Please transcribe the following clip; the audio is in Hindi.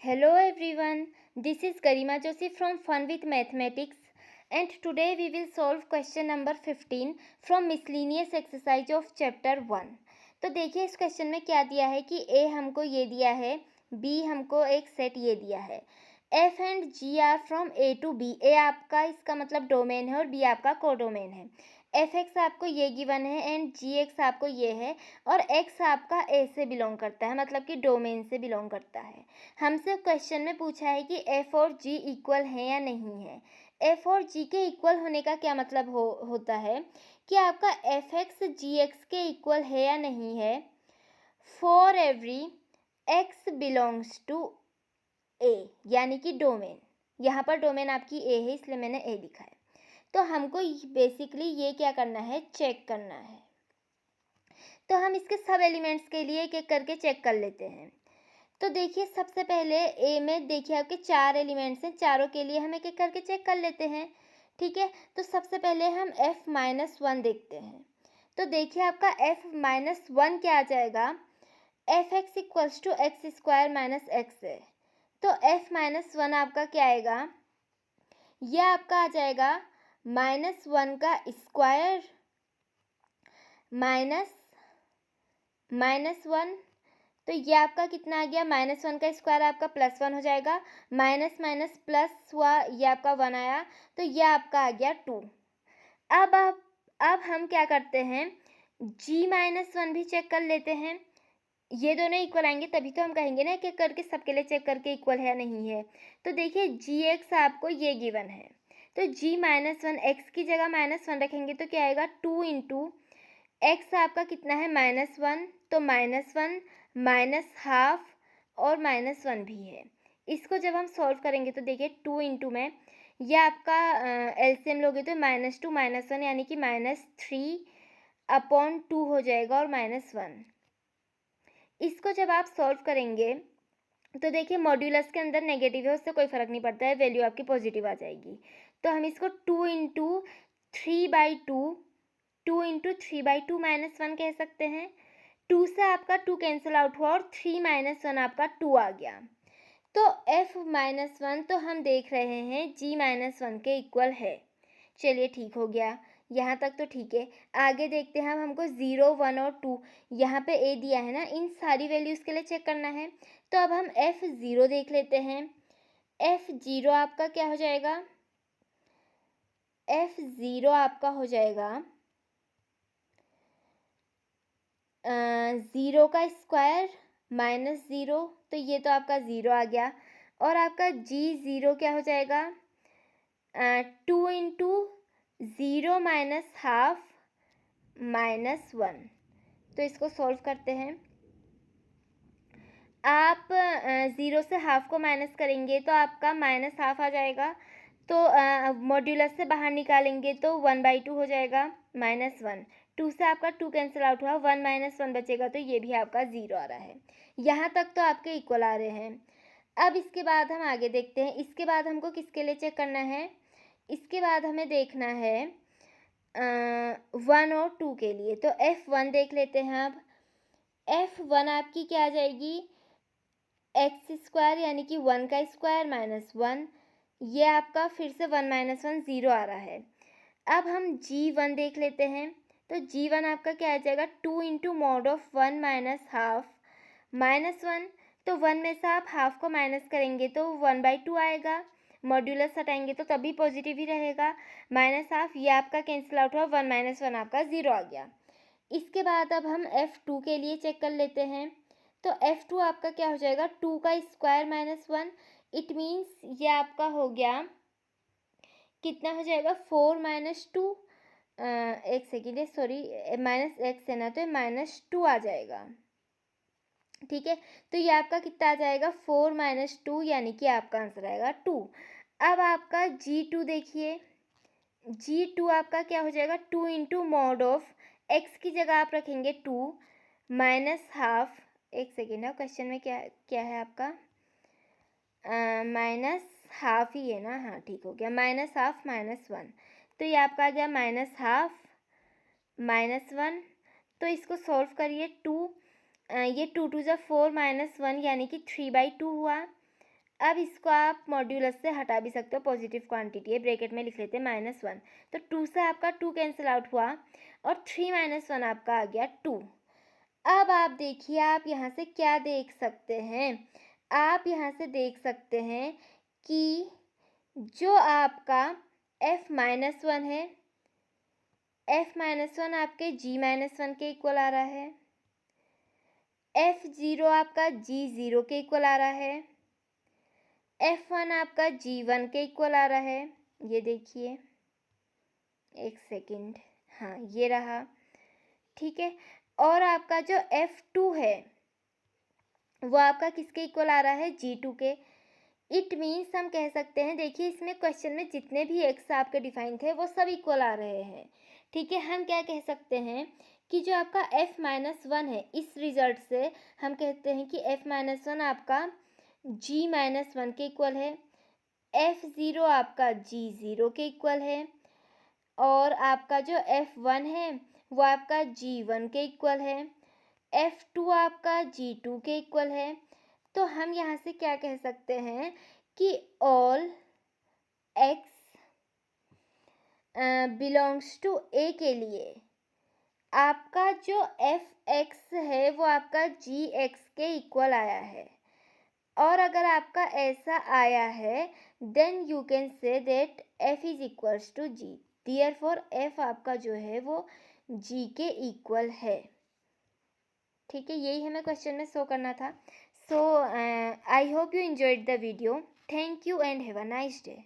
Hello everyone, this is Garima Joshi from Fun with Mathematics and today we will solve question number 15 from miscellaneous exercise of chapter 1। तो देखिए इस क्वेश्चन में क्या दिया है कि A हमको ये दिया है, B हमको एक सेट ये दिया है। F and G are from A to B। A आपका इसका मतलब डोमेन है और B आपका कोडोमेन है। Fx आपको ये गिवन है एंड Gx आपको ये है और x आपका A से बिलोंग करता है, मतलब कि डोमेन से बिलोंग करता है। हमसे क्वेश्चन में पूछा है कि f और g इक्वल है या नहीं है। f और g के इक्वल होने का क्या मतलब होता है कि आपका fx gx के इक्वल है या नहीं है। For every x belongs to a, यानी कि डोमेन, यहाँ पर डोमेन आपकी a है इसलिए मैंने a लिखा है। तो हमको बेसिकली ये क्या करना है, चेक करना है। तो हम इसके सब एलिमेंट्स के लिए एक एक करके चेक कर लेते हैं। तो देखिए सबसे पहले ए में देखिए आपके 4 एलिमेंट्स हैं, चारों के लिए हम एक एक करके चेक कर लेते हैं। ठीक है, तो सबसे पहले हम f-1 देखते हैं। तो देखिए आपका f-1 क्या आ जाएगा, fx equals to X square minus X है। तो f-1 आपका क्या आएगा, यह आपका आ जाएगा -1 का स्क्वायर -1। तो ये आपका कितना आ गया, -1 का स्क्वायर आपका +1 हो जाएगा, माइनस माइनस प्लस हुआ, ये आपका 1 आया, तो ये आपका आ गया 2। अब हम क्या करते हैं, g-1 भी चेक कर लेते हैं। ये दोनों इक्वल आएंगे तभी तो हम कहेंगे ना कि करके सबके लिए चेक करके इक्वल है या नहीं है। तो देखिए gx आपको ये गिवन है, तो g-1 x की जगह -1 रखेंगे तो क्या आएगा, 2 इंटू x आपका कितना है -1, तो -1 -½ और -1 भी है। इसको जब हम सॉल्व करेंगे तो देखिए 2 इंटू में यह आपका एलसीएम लोगे तो -2 -1 यानी कि -3/2 हो जाएगा और -1। इसको जब आप सॉल्व करेंगे तो देखिए मॉड्यूलस के अंदर नेगेटिव है, उससे कोई फ़र्क नहीं पड़ता है, वैल्यू आपकी पॉजिटिव आ जाएगी। तो हम इसको 2 इंटू 3/2 -1 कह सकते हैं। 2 से आपका 2 कैंसिल आउट हुआ और 3 - 1 आपका 2 आ गया। तो f-1 तो हम देख रहे हैं g-1 के इक्वल है। चलिए ठीक हो गया, यहाँ तक तो ठीक है। आगे देखते हैं, हमको 0 1 और 2 यहाँ पे a दिया है ना, इन सारी वैल्यूज़ के लिए चेक करना है। तो अब हम f0 देख लेते हैं। f0 आपका क्या हो जाएगा, f0 आपका हो जाएगा 0 का स्क्वायर -0, तो ये तो आपका 0 आ गया। और आपका g0 क्या हो जाएगा, 2 इंटू 0 -½ -1। तो इसको सॉल्व करते हैं। आप 0 से हाफ को माइनस करेंगे तो आपका -½ आ जाएगा। तो मॉड्यूलस से बाहर निकालेंगे तो 1/2 हो जाएगा, -1। 2 से आपका 2 कैंसिल आउट हुआ, 1 - 1 बचेगा, तो ये भी आपका 0 आ रहा है। यहाँ तक तो आपके इक्वल आ रहे हैं। अब इसके बाद हम आगे देखते हैं। इसके बाद हमको किसके लिए चेक करना है, इसके बाद हमें देखना है 1 और 2 के लिए। तो f1 देख लेते हैं। अब f1 आपकी क्या आ जाएगी, x² यानी कि 1 का स्क्वायर -1, ये आपका फिर से 1 - 1 0 आ रहा है। अब हम g1 देख लेते हैं। तो g1 आपका क्या आ जाएगा, 2 इंटू मॉड ऑफ 1 -½ -1। तो 1 में से आप हाफ को माइनस करेंगे तो 1/2 आएगा, मॉड्यूलस हटाएंगे तो तभी पॉजिटिव ही रहेगा, -½ ये आपका कैंसिल आउट हुआ, 1 - 1 आपका 0 आ गया। इसके बाद अब हम f2 के लिए चेक कर लेते हैं। तो f2 आपका क्या हो जाएगा, 2 का स्क्वायर -1, इट मीन्स ये आपका हो गया, कितना हो जाएगा, 4 - 2, एक सेकेंड है, सॉरी -x है ना, तो -2 आ जाएगा। ठीक है, तो ये आपका कितना आ जाएगा, 4 - 2, यानी कि आपका आंसर आएगा 2। अब आपका g2 देखिए, g2 आपका क्या हो जाएगा, 2 इंटू मॉड ऑफ x की जगह आप रखेंगे 2 -½ एक सेकेंड है, क्वेश्चन में क्या क्या है आपका, -½ ही है ना, हाँ ठीक हो गया, -½ -1, तो ये आपका आ गया -½ -1। तो इसको सॉल्व करिए, 2 ये 2 2 ज़ा 4 -1 यानी कि 3/2 हुआ। अब इसको आप मॉड्यूलस से हटा भी सकते हो, पॉजिटिव क्वांटिटी है, ब्रैकेट में लिख लेते हैं -1। तो 2 से आपका 2 कैंसिल आउट हुआ और 3 - 1 आपका आ गया 2। अब आप देखिए, आप यहाँ से क्या देख सकते हैं, आप यहाँ से देख सकते हैं कि जो आपका f-1 है, f-1 आपके g-1 के इक्वल आ रहा है, f0 आपका g0 के इक्वल आ रहा है, f1 आपका g1 के इक्वल आ रहा है। ये देखिए, एक सेकंड, हाँ ये रहा, ठीक है। और आपका जो f2 है वो आपका किसके इक्वल आ रहा है, g2 के। इट मीन्स हम कह सकते हैं, देखिए इसमें क्वेश्चन में जितने भी एक्स आपके डिफाइन थे वो सब इक्वल आ रहे हैं, ठीक है। हम क्या कह सकते हैं कि जो आपका f-1 है, इस रिजल्ट से हम कहते हैं कि f-1 आपका g-1 के इक्वल है, f0 आपका g0 के इक्वल है, और आपका जो f1 है वो आपका g1 के इक्वल है, f2 आपका g2 के इक्वल है। तो हम यहाँ से क्या कह सकते हैं कि all x belongs to a के लिए आपका जो f(x) है वो आपका g(x) के इक्वल आया है। और अगर आपका ऐसा आया है then you can say that f is equals to g, therefore f आपका जो है वो g के इक्वल है, ठीक है। यही हमें क्वेश्चन में शो करना था। So I hope you enjoyed the video. Thank you and have a nice day.